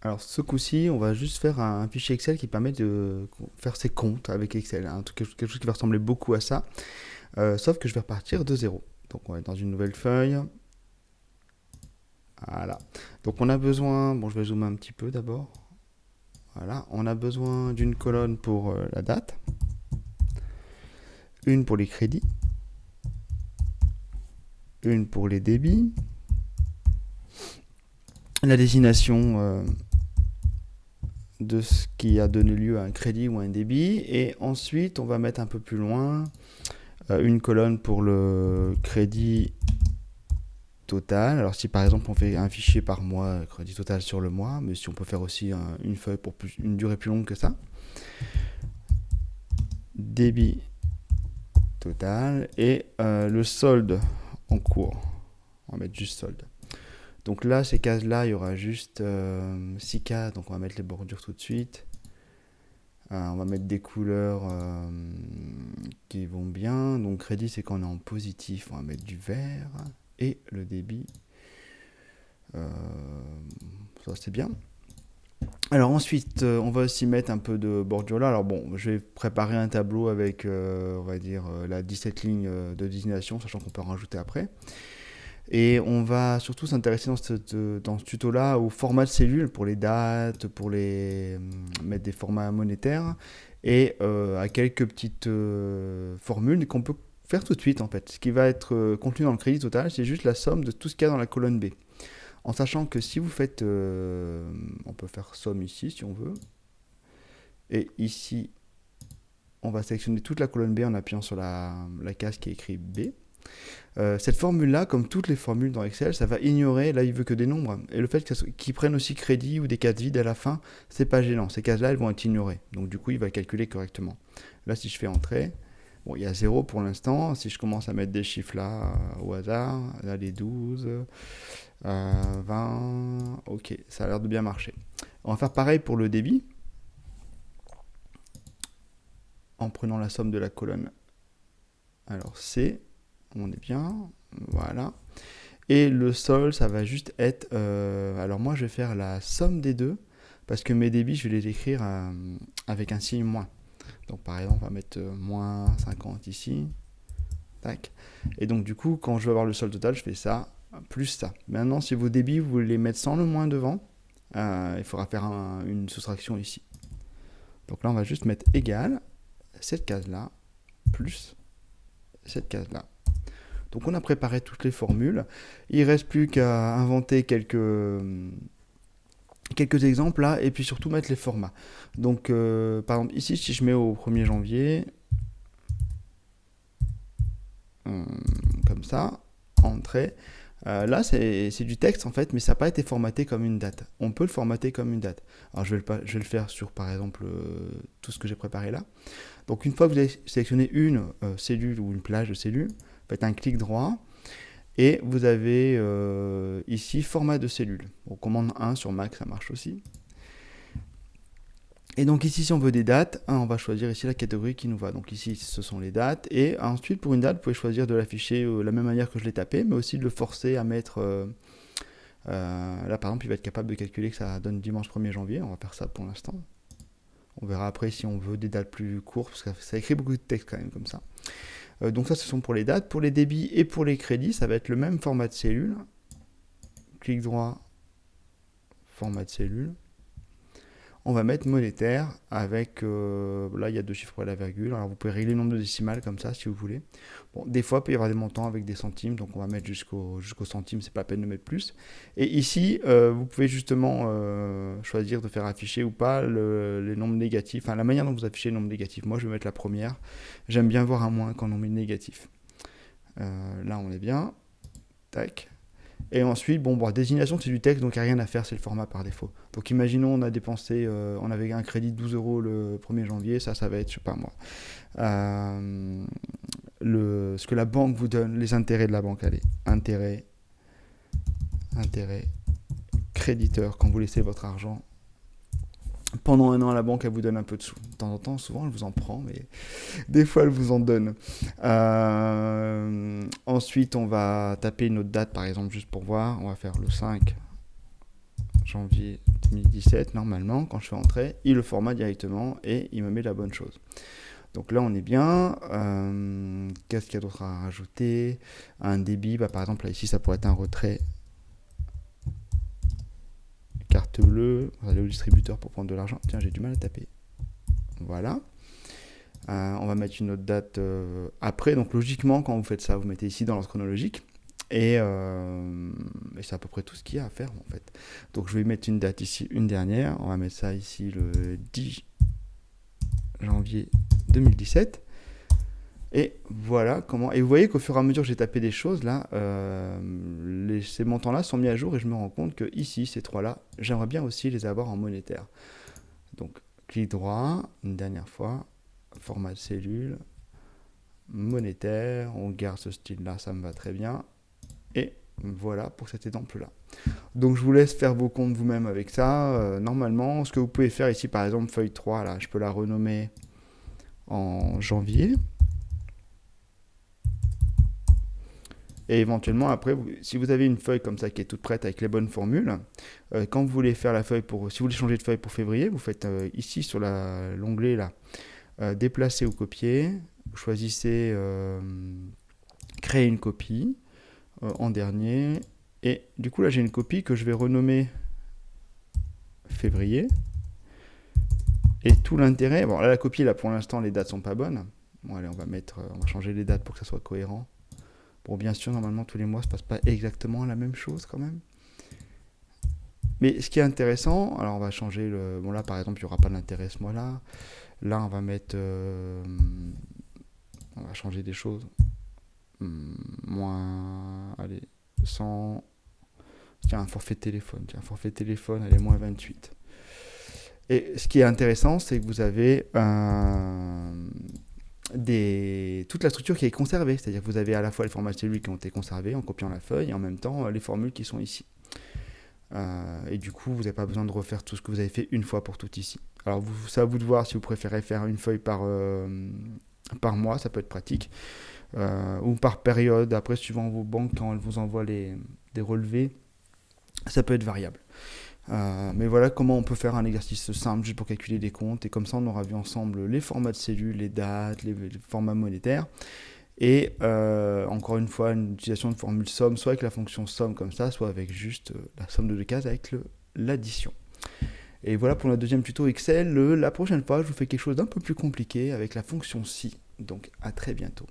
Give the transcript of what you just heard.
Alors ce coup-ci, on va juste faire un fichier Excel qui permet de faire ses comptes avec Excel, hein, quelque chose qui va ressembler beaucoup à ça, sauf que je vais repartir de zéro. Donc on va être dans une nouvelle feuille. Voilà. Donc on a besoin, bon je vais zoomer un petit peu d'abord. Voilà, on a besoin d'une colonne pour la date, une pour les crédits, une pour les débits, la désignation de ce qui a donné lieu à un crédit ou un débit, et ensuite on va mettre un peu plus loin une colonne pour le crédit total. Alors si par exemple on fait un fichier par mois, crédit total sur le mois, mais si on peut faire aussi une feuille pour une durée plus longue que ça, débit total et le solde en cours. On va mettre juste solde. Donc là, ces cases-là, il y aura juste 6 cases, donc on va mettre les bordures tout de suite. On va mettre des couleurs qui vont bien. Donc crédit, c'est quand on est en positif, on va mettre du vert. Et le débit, ça c'est bien. Alors ensuite, on va aussi mettre un peu de bordure là. Alors bon, je vais préparer un tableau avec, on va dire, la 17 lignes de désignation, sachant qu'on peut en rajouter après. Et on va surtout s'intéresser dans ce tuto-là au format de cellules pour les dates, pour mettre des formats monétaires et à quelques petites formules qu'on peut faire tout de suite en fait. Ce qui va être contenu dans le crédit total, c'est juste la somme de tout ce qu'il y a dans la colonne B. En sachant que si vous faites, on peut faire somme ici si on veut, et ici on va sélectionner toute la colonne B en appuyant sur la case qui est écrite B. Cette formule-là, comme toutes les formules dans Excel, ça va ignorer, là il veut que des nombres, et le fait qu'ils prennent aussi crédit ou des cases vides à la fin, c'est pas gênant, ces cases-là elles vont être ignorées, donc du coup il va calculer correctement. Là si je fais entrée, bon il y a 0 pour l'instant, si je commence à mettre des chiffres là au hasard, là les 12, 20, ok, ça a l'air de bien marcher. On va faire pareil pour le débit, en prenant la somme de la colonne, alors C, on est bien, voilà. Et le sol, ça va juste être... alors moi, je vais faire la somme des deux, parce que mes débits, je vais les écrire avec un signe moins. Donc par exemple, on va mettre moins 50 ici. Tac. Et donc du coup, quand je vais avoir le sol total, je fais ça, plus ça. Maintenant, si vos débits, vous voulez les mettre sans le moins devant, il faudra faire une soustraction ici. Donc là, on va juste mettre égal, cette case-là, plus cette case-là. Donc on a préparé toutes les formules. Il ne reste plus qu'à inventer quelques exemples là, et puis surtout mettre les formats. Donc par exemple ici, si je mets au 1er janvier, comme ça, entrée, là c'est du texte en fait, mais ça n'a pas été formaté comme une date. On peut le formater comme une date. Alors je vais le faire sur par exemple tout ce que j'ai préparé là. Donc une fois que vous avez sélectionné une cellule ou une plage de cellules, faites un clic droit et vous avez ici format de cellule. On commande 1 sur Mac, ça marche aussi. Et donc ici, si on veut des dates, on va choisir ici la catégorie qui nous va. Donc ici, ce sont les dates. Et ensuite, pour une date, vous pouvez choisir de l'afficher de la même manière que je l'ai tapé, mais aussi de le forcer à mettre... là, par exemple, il va être capable de calculer que ça donne dimanche 1er janvier. On va faire ça pour l'instant. On verra après si on veut des dates plus courtes, parce que ça écrit beaucoup de texte quand même comme ça. Donc ça, ce sont pour les dates. Pour les débits et pour les crédits, ça va être le même format de cellule. Clic droit, format de cellule. On va mettre monétaire avec, là il y a 2 chiffres pour la virgule, alors vous pouvez régler le nombre de décimales comme ça si vous voulez. Bon, des fois il peut y avoir des montants avec des centimes, donc on va mettre jusqu'au centime, c'est pas la peine de mettre plus. Et ici, vous pouvez justement choisir de faire afficher ou pas les nombres négatifs, enfin la manière dont vous affichez les nombres négatifs. Moi je vais mettre la première, j'aime bien voir un moins quand on met négatif. Là on est bien, tac. Et ensuite, désignation, c'est du texte, donc il n'y a rien à faire, c'est le format par défaut. Donc imaginons, on a dépensé, on avait un crédit de 12 € le 1er janvier, ça va être, je sais pas moi, ce que la banque vous donne, les intérêts de la banque, allez, intérêt, créditeur, quand vous laissez votre argent. Pendant un an, la banque, elle vous donne un peu de sous. De temps en temps, souvent, elle vous en prend, mais des fois, elle vous en donne. Ensuite, on va taper une autre date, par exemple, juste pour voir. On va faire le 5 janvier 2017, normalement, quand je fais entrer, il le formate directement et il me met la bonne chose. Donc là, on est bien. Qu'est-ce qu'il y a d'autre à rajouter? Un débit, par exemple, là, ici, ça pourrait être un retrait carte bleue. On va aller au distributeur pour prendre de l'argent. Tiens, j'ai du mal à taper. Voilà. On va mettre une autre date après. Donc logiquement, quand vous faites ça, vous mettez ici dans l'ordre chronologique. Et c'est à peu près tout ce qu'il y a à faire en fait. Donc je vais mettre une date ici, une dernière. On va mettre ça ici le 10 janvier 2017. Et voilà comment. Et vous voyez qu'au fur et à mesure que j'ai tapé des choses là, ces montants-là sont mis à jour et je me rends compte que ici, ces trois-là, j'aimerais bien aussi les avoir en monétaire. Donc clic droit, une dernière fois, format de cellule, monétaire, on garde ce style-là, ça me va très bien. Et voilà pour cet exemple-là. Donc je vous laisse faire vos comptes vous-même avec ça. Normalement, ce que vous pouvez faire ici, par exemple, feuille 3, là, je peux la renommer en janvier. Et éventuellement, après, si vous avez une feuille comme ça qui est toute prête avec les bonnes formules, quand vous voulez faire la feuille si vous voulez changer de feuille pour février, vous faites ici sur l'onglet là, déplacer ou copier. Vous choisissez créer une copie en dernier. Et du coup, là, j'ai une copie que je vais renommer février. Et tout l'intérêt, bon là la copie là pour l'instant les dates sont pas bonnes. Bon allez on va changer les dates pour que ça soit cohérent. Bon bien sûr normalement tous les mois se passe pas exactement la même chose quand même. Mais ce qui est intéressant, alors on va changer bon là par exemple il n'y aura pas d'intérêt ce mois-là. Là on va mettre, on va changer des choses. Moins, allez 100. Tiens un forfait téléphone, allez moins 28. Et ce qui est intéressant, c'est que vous avez toute la structure qui est conservée. C'est-à-dire que vous avez à la fois les formats de cellules qui ont été conservés en copiant la feuille et en même temps les formules qui sont ici. Et du coup, vous n'avez pas besoin de refaire tout ce que vous avez fait une fois pour tout ici. Alors, c'est à vous de voir si vous préférez faire une feuille par mois, ça peut être pratique. Ou par période, après, suivant vos banques, quand elles vous envoient des relevés, ça peut être variable. Mais voilà comment on peut faire un exercice simple juste pour calculer des comptes et comme ça on aura vu ensemble les formats de cellules, les dates, les formats monétaires et encore une fois une utilisation de formule somme soit avec la fonction somme comme ça, soit avec juste la somme de deux cases avec l'addition. Et voilà pour le deuxième tuto Excel. La prochaine fois je vous fais quelque chose d'un peu plus compliqué avec la fonction si. Donc à très bientôt.